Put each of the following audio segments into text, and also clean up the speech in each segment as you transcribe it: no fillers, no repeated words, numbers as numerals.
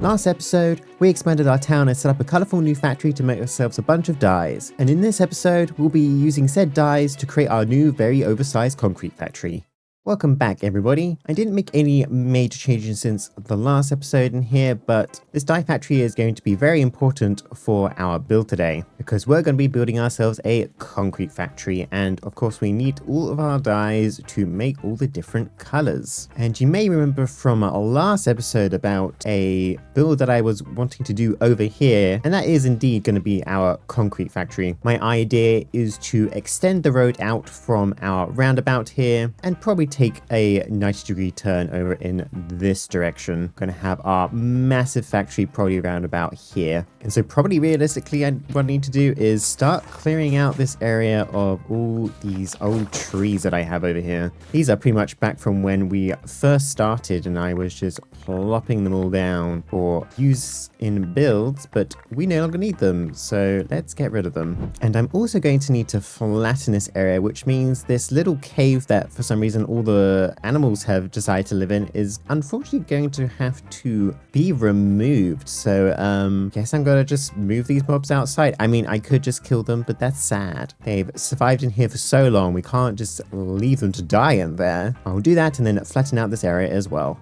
Last episode, we expanded our town and set up a colourful new factory to make ourselves a bunch of dyes. And in this episode, we'll be using said dyes to create our new very oversized concrete factory. Welcome back everybody. I didn't make any major changes since the last episode in here, but this dye factory is going to be very important for our build today because we're going to be building ourselves a concrete factory, and of course we need all of our dyes to make all the different colors. And you may remember from our last episode about a build that I was wanting to do over here, and that is indeed going to be our concrete factory. My idea is to extend the road out from our roundabout here and probably take a 90-degree turn over in this direction. Going to have our massive factory probably around about here. And so probably realistically what I need to do is start clearing out this area of all these old trees that I have over here. These are pretty much back from when we first started and I was just plopping them all down for use in builds, but we no longer need them, so let's get rid of them. And I'm also going to need to flatten this area, which means this little cave that for some reason all the animals have decided to live in is unfortunately going to have to be removed. So guess I'm gonna just move these mobs outside. I mean, I could just kill them, but that's sad. They've survived in here for so long, we can't just leave them to die in there. I'll do that and then flatten out this area as well.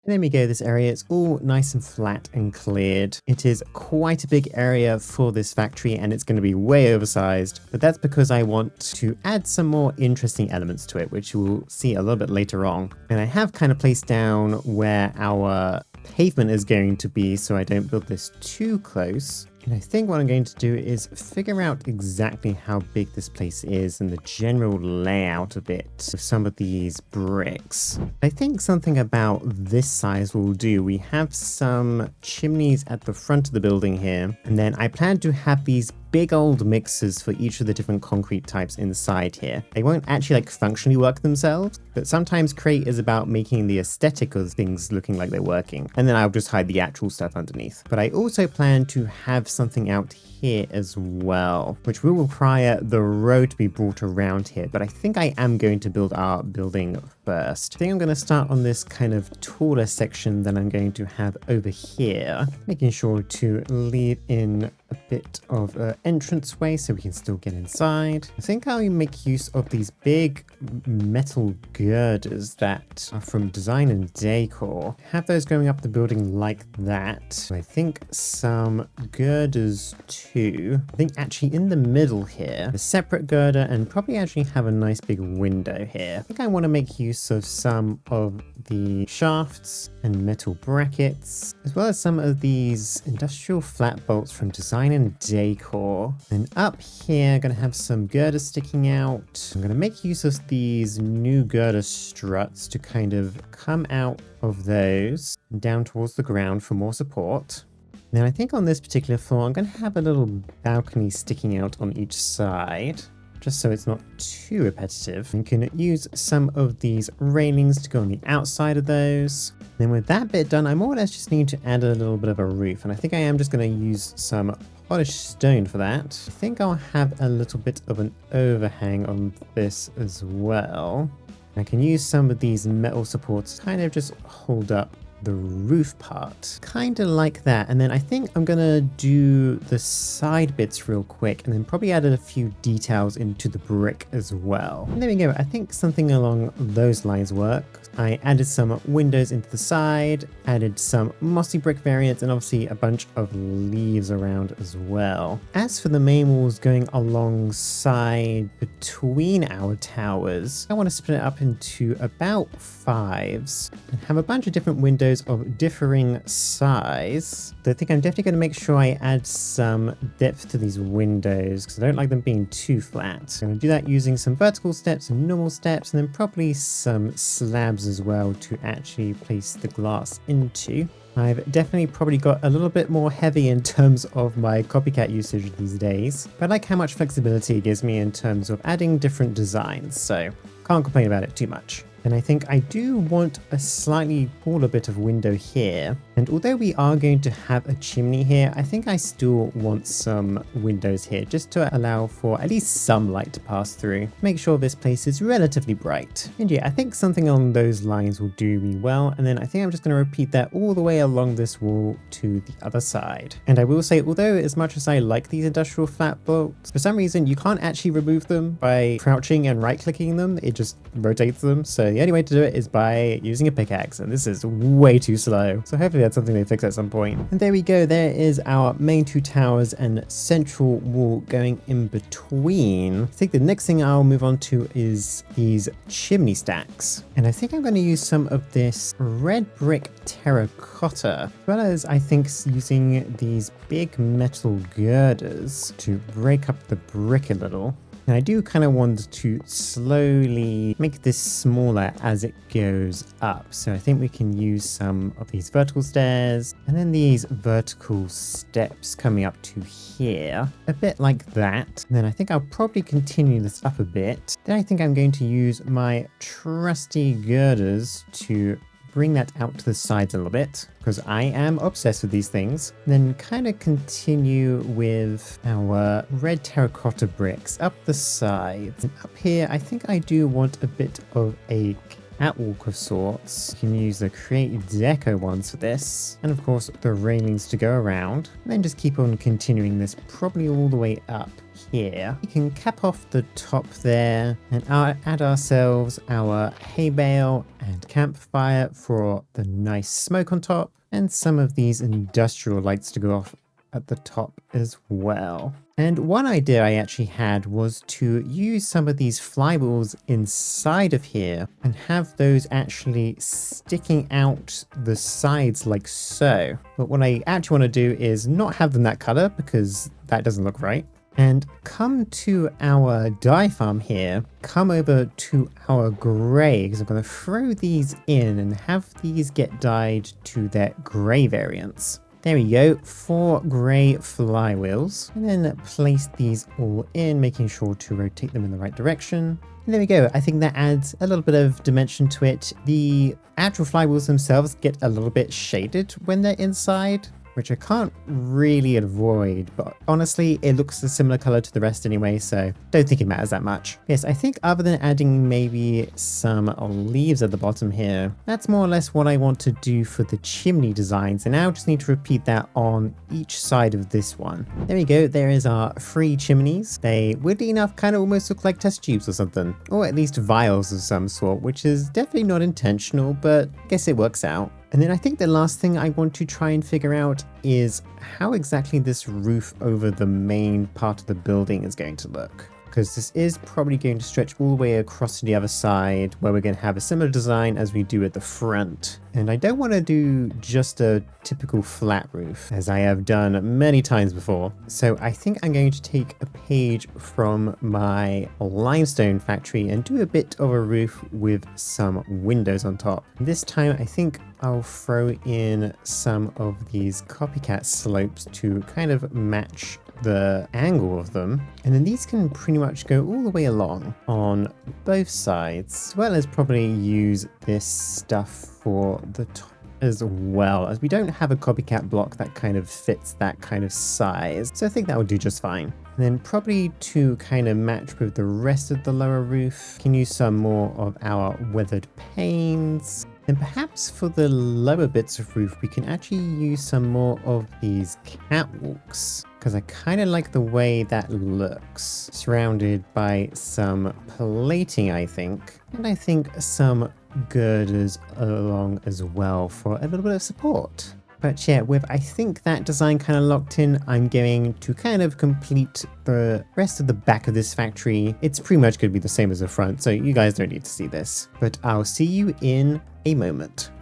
And there we go, this area is all nice and flat and cleared. It is quite a big area for this factory and it's going to be way oversized, but that's because I want to add some more interesting elements to it, which we'll see a little bit later on. And I have kind of placed down where our pavement is going to be so I don't build this too close. And I think what I'm going to do is figure out exactly how big this place is and the general layout of it with some of these bricks. I think something about this size will do. We have some chimneys at the front of the building here, and then I plan to have these big old mixers for each of the different concrete types inside here. They won't actually functionally work themselves, but sometimes Create is about making the aesthetic of things looking like they're working, and then I'll just hide the actual stuff underneath. But I also plan to have something out here as well, which will require the road to be brought around here, but I think I am going to build our building first. I think I'm going to start on this kind of taller section that I'm going to have over here, making sure to leave in a bit of an entranceway so we can still get inside. I think I'll make use of these big metal girders that are from Design and Decor. Have those going up the building like that. I think some girders too. I think actually in the middle here, a separate girder, and probably actually have a nice big window here. I think I want to make use of some of the shafts and metal brackets, as well as some of these industrial flat bolts from Design and Decor. And up here, I'm going to have some girders sticking out. I'm going to make use of these new girder struts to kind of come out of those down towards the ground for more support. Now I think on this particular floor, I'm going to have a little balcony sticking out on each side, just so it's not too repetitive. You can use some of these railings to go on the outside of those. Then with that bit done, I more or less just need to add a little bit of a roof, and I think I am just going to use some polished stone for that. I think I'll have a little bit of an overhang on this as well. I can use some of these metal supports to kind of just hold up the roof part, kind of like that. And then I think I'm gonna do the side bits real quick and then probably add a few details into the brick as well. And there we go. I think something along those lines work. I added some windows into the side, added some mossy brick variants, and obviously a bunch of leaves around as well. As for the main walls going alongside between our towers, I want to split it up into about 5s and have a bunch of different windows of differing size. So I think I'm definitely going to make sure I add some depth to these windows because I don't like them being too flat. I'm going to do that using some vertical steps and normal steps, and then probably some slabs as well to actually place the glass into. I've definitely probably got a little bit more heavy in terms of my copycat usage these days, but I like how much flexibility it gives me in terms of adding different designs, so can't complain about it too much. And I think I do want a slightly taller bit of window here. And although we are going to have a chimney here, I think I still want some windows here just to allow for at least some light to pass through. Make sure this place is relatively bright. And yeah, I think something along those lines will do me well. And then I think I'm just going to repeat that all the way along this wall to the other side. And I will say, although as much as I like these industrial flat blocks, for some reason you can't actually remove them by crouching and right clicking them. It just rotates them. So the only way to do it is by using a pickaxe, and this is way too slow. So hopefully that's something they fix at some point. And there we go. There is our main two towers and central wall going in between. I think the next thing I'll move on to is these chimney stacks. And I think I'm going to use some of this red brick terracotta, as well as I think using these big metal girders to break up the brick a little. And I do kind of want to slowly make this smaller as it goes up. So I think we can use some of these vertical stairs and then these vertical steps coming up to here, a bit like that. And then I think I'll probably continue this up a bit. Then I think I'm going to use my trusty girders to bring that out to the sides a little bit, because I am obsessed with these things. Then kind of continue with our red terracotta bricks up the sides. And up here, I think I do want a bit of a catwalk of sorts. You can use the Create Deco ones for this. And of course, the railings to go around. And then just keep on continuing this probably all the way up here. We can cap off the top there and add ourselves our hay bale and campfire for the nice smoke on top, and some of these industrial lights to go off at the top as well. And one idea I actually had was to use some of these flywheels inside of here and have those actually sticking out the sides like so. But what I actually want to do is not have them that color, because that doesn't look right. And come to our dye farm here, come over to our gray, because I'm going to throw these in and have these get dyed to their gray variants. There we go, 4 gray flywheels, and then place these all in, making sure to rotate them in the right direction. And there we go. I think that adds a little bit of dimension to it. The actual flywheels themselves get a little bit shaded when they're inside, which I can't really avoid, but honestly, it looks a similar color to the rest anyway, so don't think it matters that much. Yes, I think other than adding maybe some leaves at the bottom here, that's more or less what I want to do for the chimney designs, and now I just need to repeat that on each side of this one. There we go, there is our 3 chimneys. They, weirdly enough, kind of almost look like test tubes or something, or at least vials of some sort, which is definitely not intentional, but I guess it works out. And then I think the last thing I want to try and figure out is how exactly this roof over the main part of the building is going to look. Because this is probably going to stretch all the way across to the other side, where we're going to have a similar design as we do at the front. And I don't want to do just a typical flat roof, as I have done many times before. So I think I'm going to take a page from my limestone factory and do a bit of a roof with some windows on top. This time I think I'll throw in some of these copycat slopes to kind of match the angle of them, and then these can pretty much go all the way along on both sides, as well as probably use this stuff for the top as well, as we don't have a copycat block that kind of fits that kind of size, so I think that would do just fine. And then probably to kind of match with the rest of the lower roof, can use some more of our weathered panes. And perhaps for the lower bits of roof, we can actually use some more of these catwalks, because I kind of like the way that looks, surrounded by some plating, I think. And I think some girders along as well for a little bit of support. But yeah, with I think that design kind of locked in, I'm going to kind of complete the rest of the back of this factory. It's pretty much going to be the same as the front, so you guys don't need to see this. But I'll see you in a moment.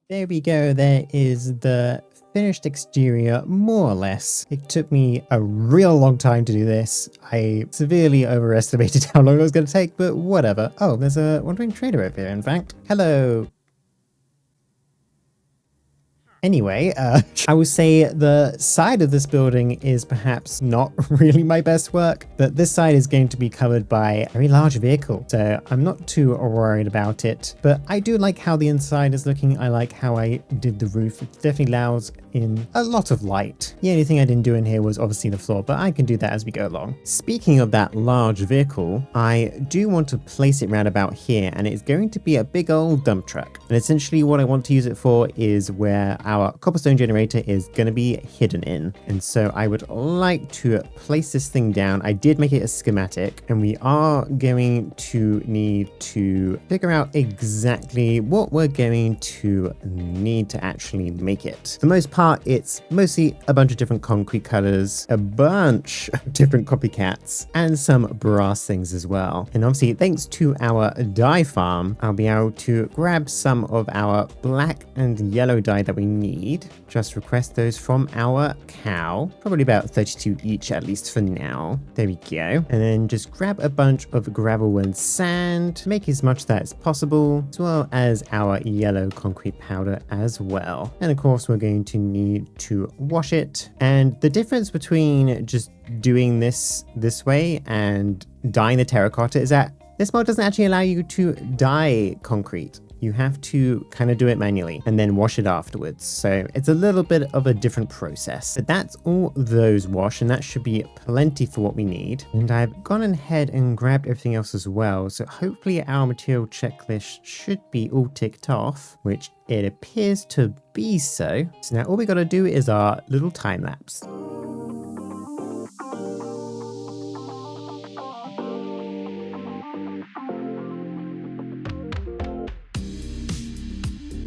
There we go, there is the finished exterior, more or less. It took me a real long time to do this. I severely overestimated how long it was going to take, but whatever. Oh, there's a wandering trader over here, in fact. Hello. Anyway, I would say the side of this building is perhaps not really my best work, but this side is going to be covered by a very large vehicle, so I'm not too worried about it. But I do like how the inside is looking. I like how I did the roof. It definitely allows in a lot of light. The only thing I didn't do in here was obviously the floor, but I can do that as we go along. Speaking of that large vehicle, I do want to place it round about here, and it's going to be a big old dump truck. And essentially what I want to use it for is where our cobblestone generator is going to be hidden in. And so I would like to place this thing down. I did make it a schematic, and we are going to need to figure out exactly what we're going to need to actually make it. For the most part, it's mostly a bunch of different concrete colors, a bunch of different copycats, and some brass things as well. And obviously, thanks to our dye farm, I'll be able to grab some of our black and yellow dye that we need. Just request those from our cow, probably about 32 each at least for now. There we go. And then just grab a bunch of gravel and sand, make as much of that as possible, as well as our yellow concrete powder as well. And of course, we're going to need to wash it. And the difference between just doing this way and dyeing the terracotta is that this mod doesn't actually allow you to dye concrete. You have to kind of do it manually and then wash it afterwards. So it's a little bit of a different process. But that's all those wash, and that should be plenty for what we need. And I've gone ahead and grabbed everything else as well. So hopefully our material checklist should be all ticked off, which it appears to be so. So now all we got to do is our little time lapse.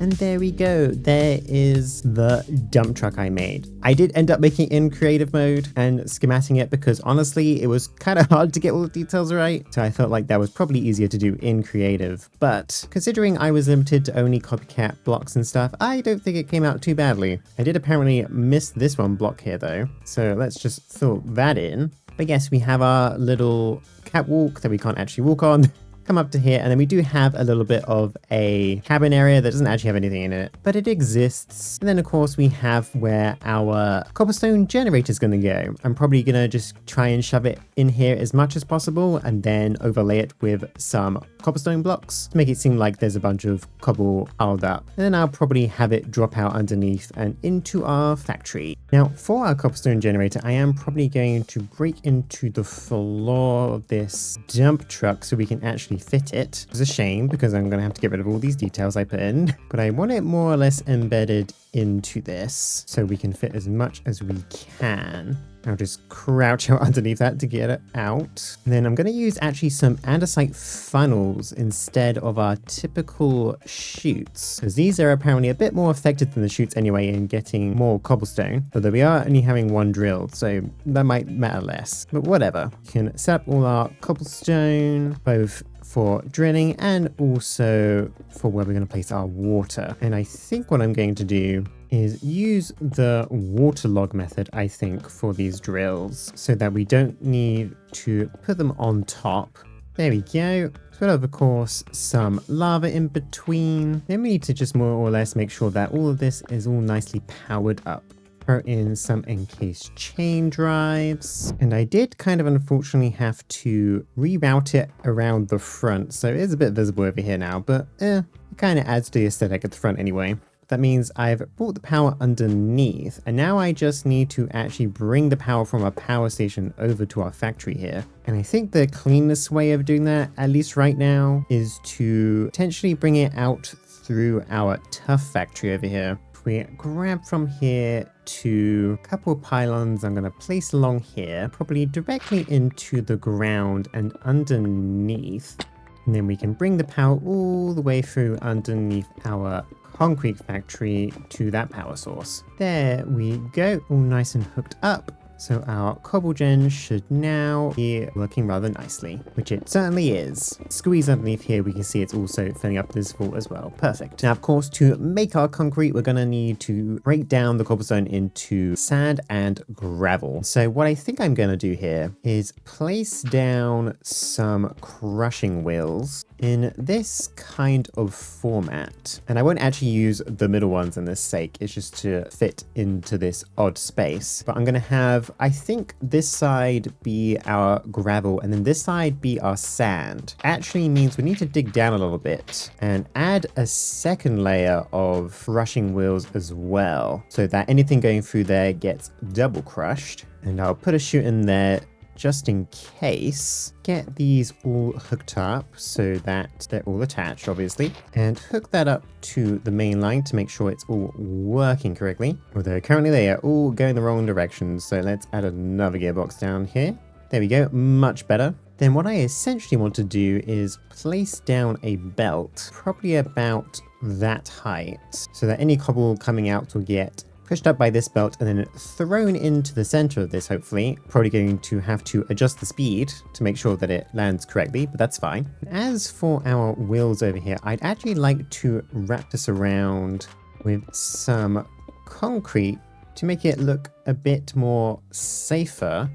And there we go. There is the dump truck I made. I did end up making it in creative mode and schemating it because honestly, it was kind of hard to get all the details right. So I felt like that was probably easier to do in creative. But considering I was limited to only copycat blocks and stuff, I don't think it came out too badly. I did apparently miss this one block here though. So let's just fill that in. But yes, we have our little catwalk that we can't actually walk on. Come up to here, and then we do have a little bit of a cabin area that doesn't actually have anything in it, but it exists. And then of course we have where our cobblestone generator is going to go. I'm probably going to just try and shove it in here as much as possible and then overlay it with some cobblestone blocks to make it seem like there's a bunch of cobble piled up. And then I'll probably have it drop out underneath and into our factory. Now for our cobblestone generator, I am probably going to break into the floor of this dump truck so we can actually fit it. It's a shame because I'm going to have to get rid of all these details I put in, but I want it more or less embedded into this so we can fit as much as we can. I'll just crouch out underneath that to get it out. And then I'm going to use actually some andesite funnels instead of our typical chutes, because these are apparently a bit more effective than the chutes anyway in getting more cobblestone, although we are only having one drilled, so that might matter less. But whatever. We can set up all our cobblestone, both for drilling and also for where we're going to place our water. And I think what I'm going to do is use the waterlog method, I think, for these drills so that we don't need to put them on top. There we go. Put of course some lava in between. Then we need to just more or less make sure that all of this is all nicely powered up. Throw in some encased chain drives, and I did kind of unfortunately have to reroute it around the front, so it is a bit visible over here now, but it kind of adds to the aesthetic at the front anyway. That means I've brought the power underneath, and now I just need to actually bring the power from our power station over to our factory here. And I think the cleanest way of doing that, at least right now, is to potentially bring it out through our tough factory over here. We grab from here to a couple of pylons I'm going to place along here, probably directly into the ground and underneath. And then we can bring the power all the way through underneath our concrete factory to that power source. There we go, all nice and hooked up. So our cobble gen should now be working rather nicely, which it certainly is. Squeeze underneath here, we can see it's also filling up this vault as well. Perfect. Now, of course, to make our concrete, we're going to need to break down the cobblestone into sand and gravel. So what I think I'm going to do here is place down some crushing wheels in this kind of format. And I won't actually use the middle ones in this sake, it's just to fit into this odd space. But I'm going to have, I think, this side be our gravel and then this side be our sand. Actually means we need to dig down a little bit and add a second layer of crushing wheels as well, so that anything going through there gets double crushed. And I'll put a chute in there just in case. Get these all hooked up so that they're all attached, obviously, and hook that up to the main line to make sure it's all working correctly. Although currently they are all going the wrong direction, so let's add another gearbox down here. There we go, much better. Then what I essentially want to do is place down a belt, probably about that height, so that any cobble coming out will get pushed up by this belt and then thrown into the center of this, hopefully. Probably going to have to adjust the speed to make sure that it lands correctly, but that's fine. As for our wheels over here, I'd actually like to wrap this around with some concrete to make it look a bit more safer.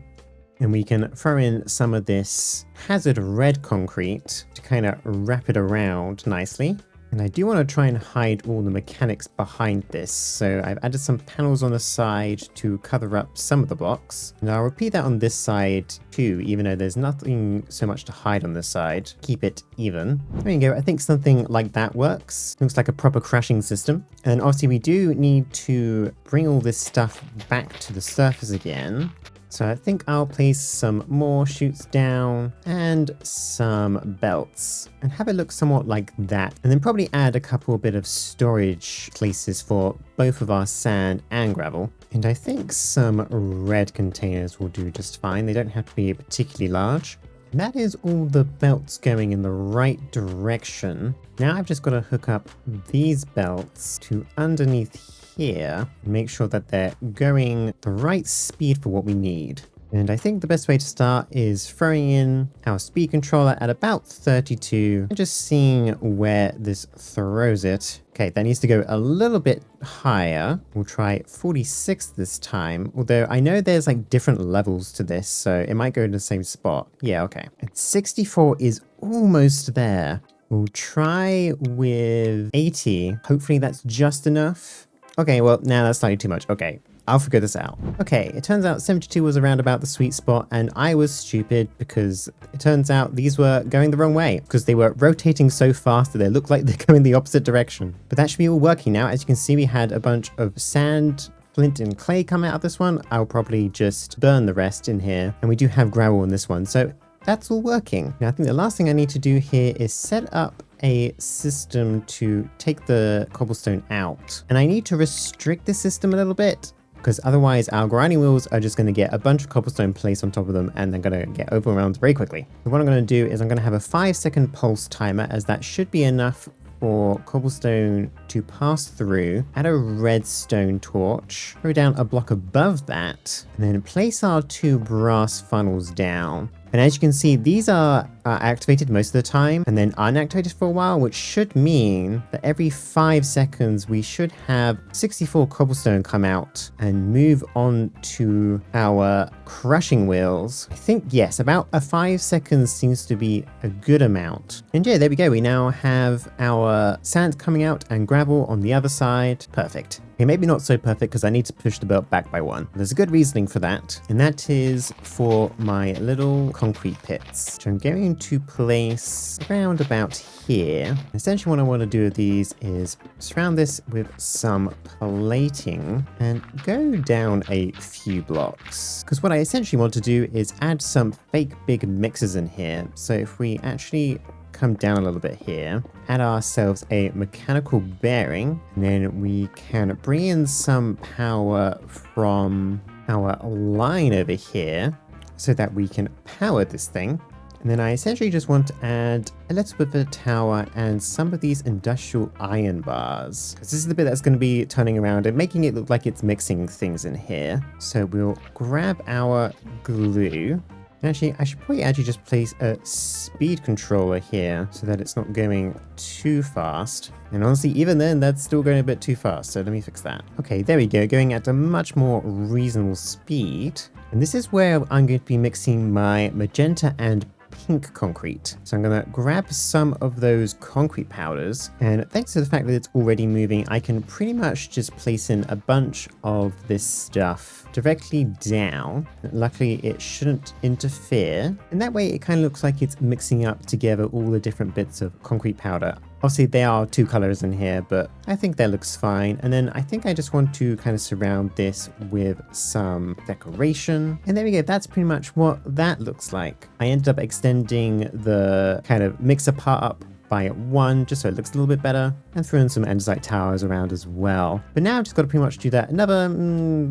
And we can throw in some of this hazard red concrete to kind of wrap it around nicely. And I do want to try and hide all the mechanics behind this, so I've added some panels on the side to cover up some of the blocks. And I'll repeat that on this side too, even though there's nothing so much to hide on this side. Keep it even. There you go, I think something like that works. Looks like a proper crashing system. And obviously we do need to bring all this stuff back to the surface again. So I think I'll place some more chutes down and some belts and have it look somewhat like that. And then probably add a couple bit of storage places for both of our sand and gravel. And I think some red containers will do just fine. They don't have to be particularly large. And that is all the belts going in the right direction. Now I've just got to hook up these belts to underneath here, make sure that they're going the right speed for what we need. And I think the best way to start is throwing in our speed controller at about 32 and just seeing where this throws it. Okay, that needs to go a little bit higher. We'll try 46 this time, although I know there's like different levels to this, so it might go to the same spot. Yeah, okay. And 64 is almost there. We'll try with 80. Hopefully that's just enough. Okay, well, now that's slightly too much. Okay, I'll figure this out. Okay, it turns out 72 was around about the sweet spot, and I was stupid because it turns out these were going the wrong way because they were rotating so fast that they looked like they're going the opposite direction. But that should be all working now. As you can see, we had a bunch of sand, flint, and clay come out of this one. I'll probably just burn the rest in here, and we do have gravel in this one, so that's all working. Now, I think the last thing I need to do here is set up a system to take the cobblestone out. And I need to restrict the system a little bit because otherwise our grinding wheels are just going to get a bunch of cobblestone placed on top of them and they're going to get overwhelmed very quickly. So what I'm going to do is I'm going to have a 5-second pulse timer, as that should be enough for cobblestone to pass through. Add a redstone torch, throw down a block above that, and then place our 2 brass funnels down. And as you can see, these are activated most of the time and then unactivated for a while, which should mean that every 5 seconds we should have 64 cobblestone come out and move on to our crushing wheels. I think, yes, about a 5 seconds seems to be a good amount. And yeah, there we go. We now have our sand coming out and gravel on the other side. Perfect. Okay, maybe not so perfect because I need to push the belt back by 1. There's a good reasoning for that, and that is for my little concrete pits, which I'm going to place around about here. Essentially what I want to do with these is surround this with some plating and go down a few blocks. Because what I essentially want to do is add some fake big mixers in here. So if we actually come down a little bit here, add ourselves a mechanical bearing, and then we can bring in some power from our line over here so that we can power this thing. And then I essentially just want to add a little bit of a tower and some of these industrial iron bars, because this is the bit that's going to be turning around and making it look like it's mixing things in here. So we'll grab our glue. Actually, I should probably actually just place a speed controller here so that it's not going too fast. And honestly, even then, that's still going a bit too fast. So let me fix that. Okay, there we go. Going at a much more reasonable speed. And this is where I'm going to be mixing my magenta and pink concrete. So I'm going to grab some of those concrete powders, and thanks to the fact that it's already moving, I can pretty much just place in a bunch of this stuff directly down. Luckily, it shouldn't interfere, and that way it kind of looks like it's mixing up together all the different bits of concrete powder. Obviously, there are two colors in here, but I think that looks fine. And then I think I just want to kind of surround this with some decoration. And there we go. That's pretty much what that looks like. I ended up extending the kind of mixer part up by 1 just so it looks a little bit better, and threw in some andesite towers around as well. But now I've just got to pretty much do that another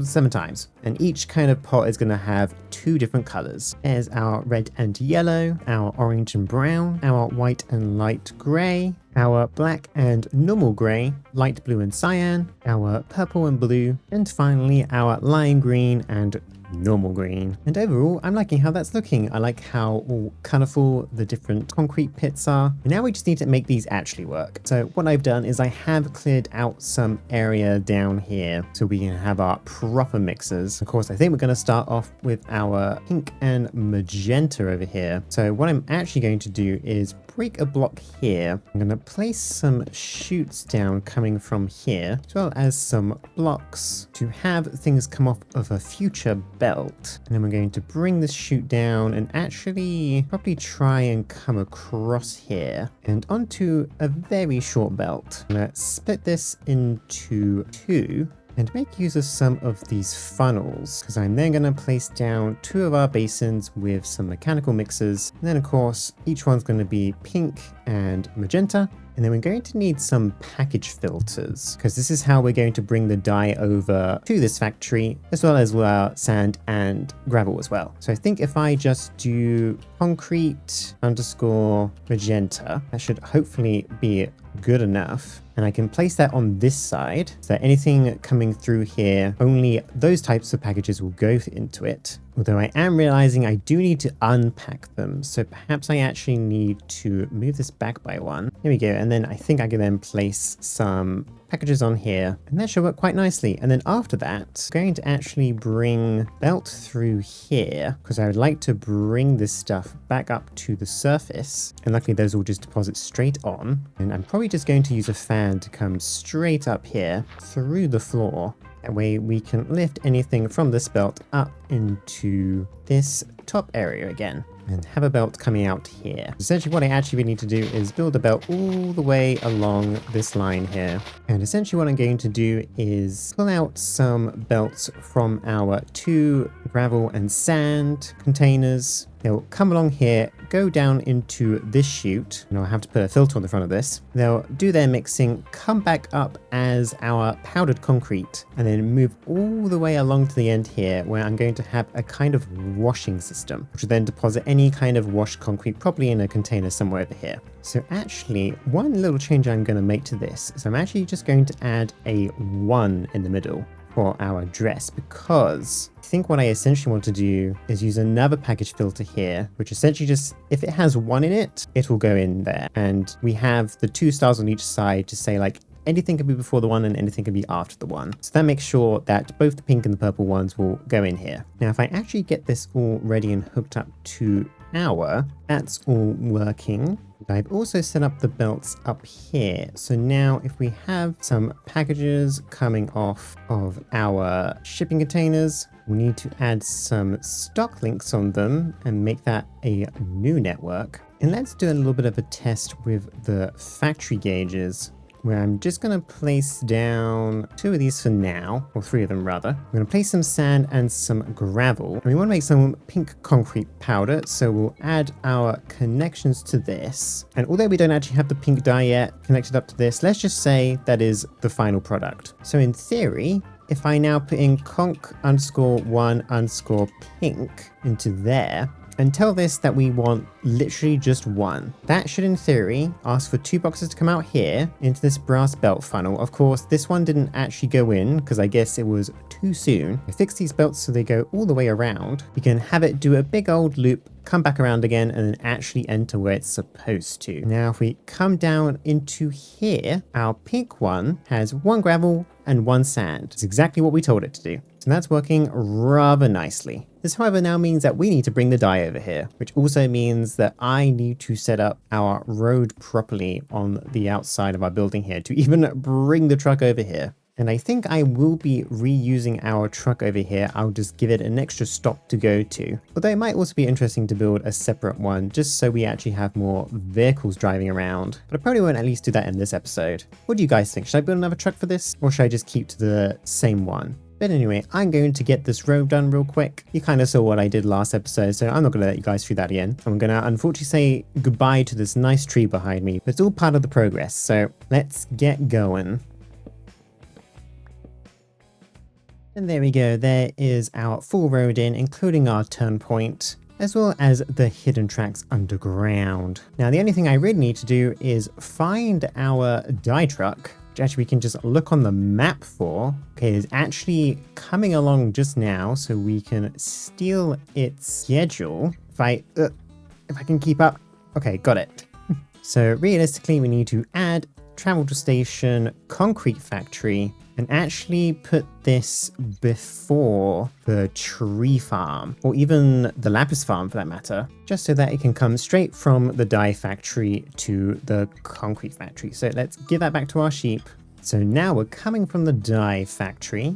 7 times, and each kind of pot is going to have 2 different colors. There's our red and yellow, our orange and brown, our white and light gray, our black and normal grey, light blue and cyan, our purple and blue, and finally our lime green and normal green. And overall, I'm liking how that's looking. I like how all colourful the different concrete pits are. And now we just need to make these actually work. So what I've done is I have cleared out some area down here so we can have our proper mixers. Of course, I think we're going to start off with our pink and magenta over here. So what I'm actually going to do is break a block here. I'm going to place some chutes down coming from here, as well as some blocks to have things come off of a future belt. And then we're going to bring this chute down and actually probably try and come across here and onto a very short belt. I'm going to split this into 2 and make use of some of these funnels, because I'm then going to place down 2 of our basins with some mechanical mixers. And then of course, each one's going to be pink and magenta. And then we're going to need some package filters, because this is how we're going to bring the dye over to this factory, as well as sand and gravel as well. So I think if I just do concrete underscore magenta, that should hopefully be good enough. And I can place that on this side so that anything coming through here, only those types of packages will go into it. Although I am realizing I do need to unpack them. So perhaps I actually need to move this back by 1. Here we go. And then I think I can then place some packages on here, and that should work quite nicely. And then after that, I'm going to actually bring belt through here, because I would like to bring this stuff back up to the surface. And luckily those will just deposit straight on. And I'm probably just going to use a fan to come straight up here through the floor. That way we can lift anything from this belt up into this top area again, and have a belt coming out here. Essentially what I actually need to do is build a belt all the way along this line here. And essentially what I'm going to do is pull out some belts from our 2 gravel and sand containers. They'll come along here, go down into this chute, and I'll have to put a filter on the front of this. They'll do their mixing, come back up as our powdered concrete, and then move all the way along to the end here, where I'm going to have a kind of washing system, which will then deposit any kind of washed concrete probably in a container somewhere over here. So actually, one little change I'm going to make to this is I'm actually just going to add a 1 in the middle for our dress, because I think what I essentially want to do is use another package filter here, which essentially just, if it has 1 in it, it will go in there. And we have the 2 stars on each side to say like anything can be before the 1 and anything can be after the 1. So that makes sure that both the pink and the purple ones will go in here. Now, if I actually get this all ready and hooked up to that's all working. I've also set up the belts up here. So now if we have some packages coming off of our shipping containers, we need to add some stock links on them and make that a new network. And let's do a little bit of a test with the factory gauges, where I'm just going to place down 2 of these for now, or 3 of them rather. I'm going to place some sand and some gravel. And we want to make some pink concrete powder, so we'll add our connections to this. And although we don't actually have the pink dye yet connected up to this, let's just say that is the final product. So in theory, if I now put in conc_1_pink into there, and tell this that we want literally just 1. That should, in theory, ask for 2 boxes to come out here into this brass belt funnel. Of course, this one didn't actually go in because I guess it was too soon. I fixed these belts so they go all the way around. We can have it do a big old loop, come back around again, and then actually enter where it's supposed to. Now, if we come down into here, our pink one has 1 gravel and 1 sand. It's exactly what we told it to do. So that's working rather nicely. This, however, now means that we need to bring the dye over here, which also means that I need to set up our road properly on the outside of our building here to even bring the truck over here. And I think I will be reusing our truck over here. I'll just give it an extra stop to go to. Although it might also be interesting to build a separate one just so we actually have more vehicles driving around. But I probably won't at least do that in this episode. What do you guys think? Should I build another truck for this? Or should I just keep to the same one? But anyway, I'm going to get this road done real quick. You kind of saw what I did last episode, so I'm not going to let you guys through that again. I'm going to unfortunately say goodbye to this nice tree behind me, but it's all part of the progress. So let's get going. And there we go, there is our full road in, including our turn point, as well as the hidden tracks underground. Now, the only thing I really need to do is find our dye truck, which actually we can just look on the map for. Okay, it's actually coming along just now, so we can steal its schedule. If I can keep up. Okay, got it. So realistically, we need to add travel to station, concrete factory, and actually put this before the tree farm, or even the lapis farm for that matter, just so that it can come straight from the dye factory to the concrete factory. So let's give that back to our sheep. So now we're coming from the dye factory,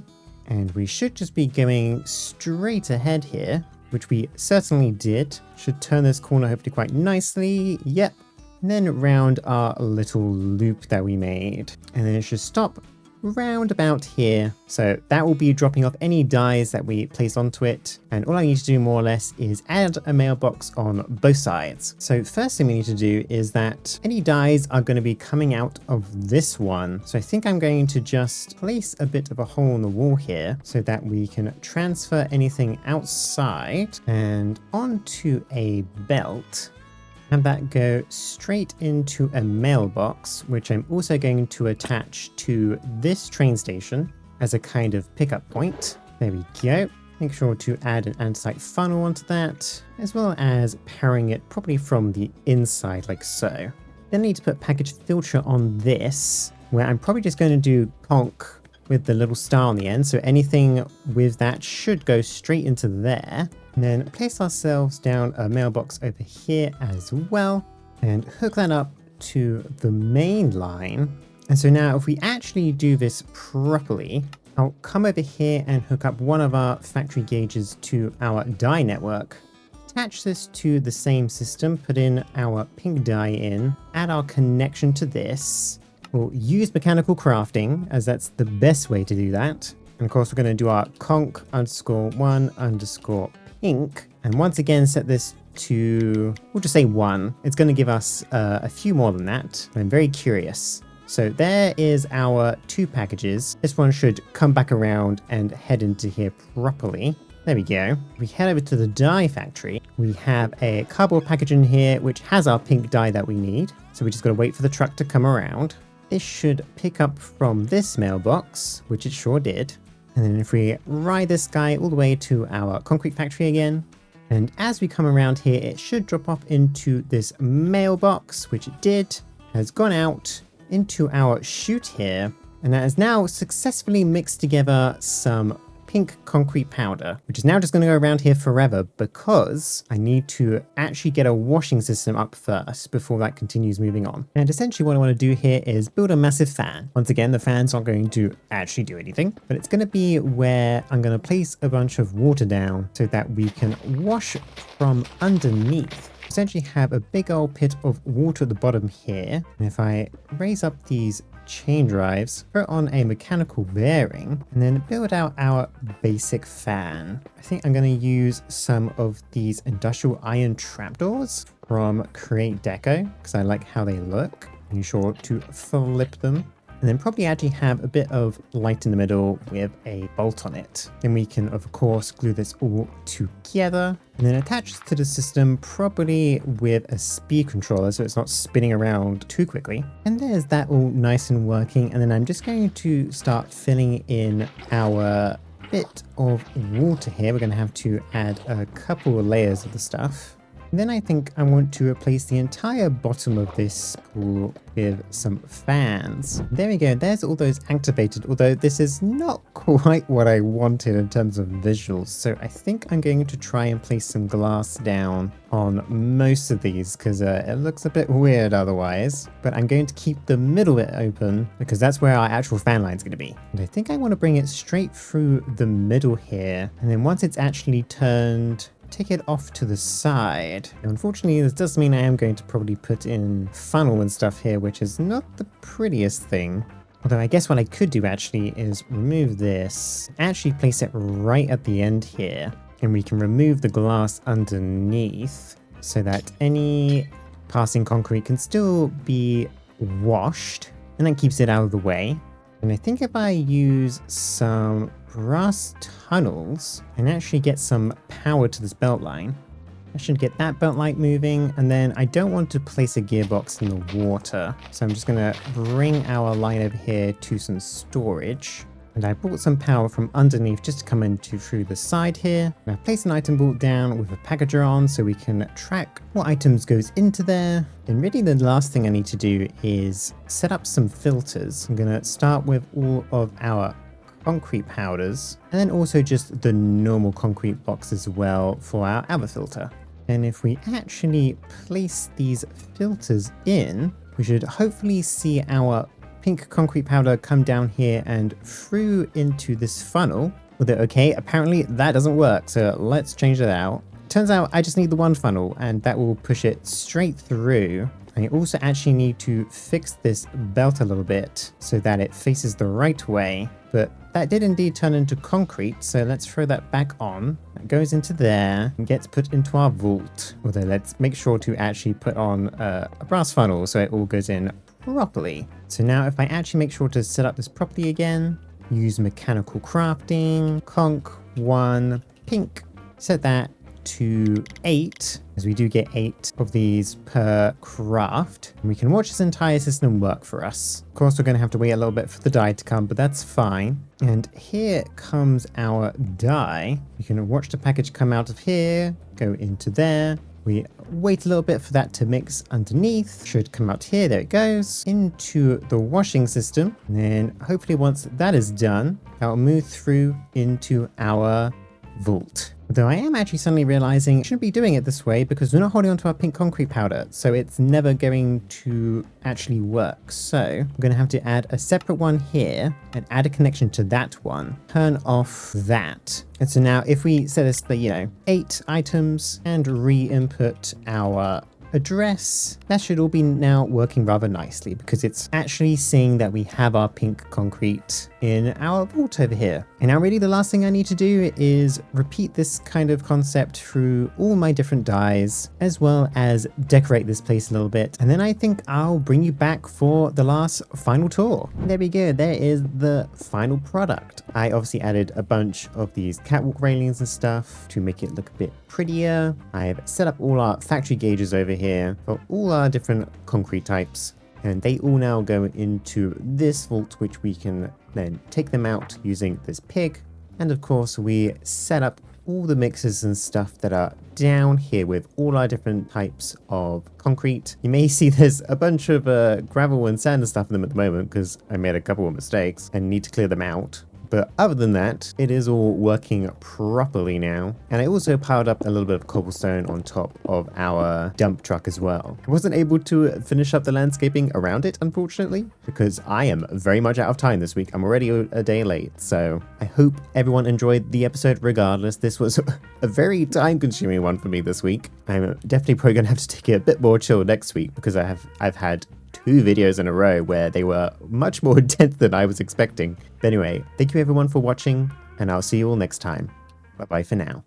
and we should just be going straight ahead here, which we certainly did. Should turn this corner hopefully quite nicely. Yep. And then round our little loop that we made. And then it should stop round about here. So that will be dropping off any dyes that we place onto it. And all I need to do more or less is add a mailbox on both sides. So first thing we need to do is that any dyes are going to be coming out of this one. So I think I'm going to just place a bit of a hole in the wall here so that we can transfer anything outside and onto a belt. Have that go straight into a mailbox, which I'm also going to attach to this train station as a kind of pickup point. There we go. Make sure to add an andesite funnel onto that, as well as powering it properly from the inside like so. Then I need to put package filter on this, where I'm probably just going to do conch with the little star on the end. So anything with that should go straight into there. And then place ourselves down a mailbox over here as well and hook that up to the main line. And so now if we actually do this properly, I'll come over here and hook up one of our factory gauges to our dye network. Attach this to the same system, put in our pink dye in, add our connection to this. We'll use mechanical crafting as that's the best way to do that. And of course we're going to do our conch _1_ pink, and once again set this to, we'll just say 1. It's going to give us a few more than that. I'm very curious. So there is our 2 packages. This one should come back around and head into here properly. There we go. We head over to the dye factory. We have a cardboard package in here which has our pink dye that we need. So we just got to wait for the truck to come around. This should pick up from this mailbox, which it sure did. And then if we ride this guy all the way to our concrete factory again, and as we come around here, it should drop off into this mailbox, which it did, has gone out into our chute here, and that has now successfully mixed together some pink concrete powder, which is now just going to go around here forever because I need to actually get a washing system up first before that continues moving on. And essentially what I want to do here is build a massive fan. Once again, the fan's not going to actually do anything, but it's going to be where I'm going to place a bunch of water down so that we can wash from underneath. Essentially have a big old pit of water at the bottom here. And if I raise up these chain drives, put on a mechanical bearing, and then build out our basic fan. I think I'm going to use some of these industrial iron trapdoors from Create Deco because I like how they look. Be sure to flip them. And then probably actually have a bit of light in the middle with a bolt on it. Then we can, of course, glue this all together and then attach it to the system properly with a speed controller so it's not spinning around too quickly. And there's that all nice and working. And then I'm just going to start filling in our bit of water here. We're going to have to add a couple of layers of the stuff. And then I think I want to replace the entire bottom of this pool with some fans. There we go, there's all those activated, although this is not quite what I wanted in terms of visuals. So I think I'm going to try and place some glass down on most of these because it looks a bit weird otherwise. But I'm going to keep the middle bit open because that's where our actual fan line is going to be. And I think I want to bring it straight through the middle here. And then once it's actually turned, take it off to the side. Now, unfortunately, this does mean I am going to probably put in funnel and stuff here, which is not the prettiest thing. Although I guess what I could do actually is remove this, actually place it right at the end here, and we can remove the glass underneath so that any passing concrete can still be washed, and that keeps it out of the way. And I think if I use some brass tunnels and actually get some power to this belt line, I should get that belt light moving. And then I don't want to place a gearbox in the water, so I'm just going to bring our line over here to some storage. And I brought some power from underneath just to come into through the side here. And I've placed an item bolt down with a packager on so we can track what items goes into there. And really the last thing I need to do is set up some filters. I'm going to start with all of our concrete powders and then also just the normal concrete blocks as well for our other filter. And if we actually place these filters in, we should hopefully see our pink concrete powder come down here and through into this funnel. Although, okay, apparently that doesn't work, so let's change that out. Turns out I just need the one funnel and that will push it straight through. I also actually need to fix this belt a little bit so that it faces the right way, but that did indeed turn into concrete, so let's throw that back on. That goes into there and gets put into our vault. Although let's make sure to actually put on a brass funnel so it all goes in properly. So now if I actually make sure to set up this properly again, use mechanical crafting, conch 1, pink, set that to 8, as we do get 8 of these per craft. And we can watch this entire system work for us. Of course, we're going to have to wait a little bit for the dye to come, but that's fine. And here comes our dye. You can watch the package come out of here, go into there. We wait a little bit for that to mix underneath. Should come out here, there it goes, into the washing system. And then hopefully once that is done, that'll move through into our vault. Though I am actually suddenly realizing I shouldn't be doing it this way because we're not holding onto our pink concrete powder, so it's never going to actually work. So I'm going to have to add a separate one here and add a connection to that one. Turn off that. And so now if we set this to, 8 items and re-input our address, that should all be now working rather nicely because it's actually seeing that we have our pink concrete in our vault over here. And now really the last thing I need to do is repeat this kind of concept through all my different dyes, as well as decorate this place a little bit. And then I think I'll bring you back for the last final tour. There we go, there is the final product. I obviously added a bunch of these catwalk railings and stuff to make it look a bit prettier. I've set up all our factory gauges over here for all our different concrete types, and they all now go into this vault, which we can then take them out using this pig. And of course we set up all the mixers and stuff that are down here with all our different types of concrete. You may see there's a bunch of gravel and sand and stuff in them at the moment because I made a couple of mistakes and need to clear them out. But other than that, it is all working properly now. And I also piled up a little bit of cobblestone on top of our dump truck as well. I wasn't able to finish up the landscaping around it, unfortunately, because I am very much out of time this week. I'm already a day late. So I hope everyone enjoyed the episode regardless. This was a very time-consuming one for me this week. I'm definitely probably going to have to take it a bit more chill next week because I've had 2 videos in a row where they were much more intense than I was expecting. But anyway, thank you everyone for watching, and I'll see you all next time. Bye bye for now.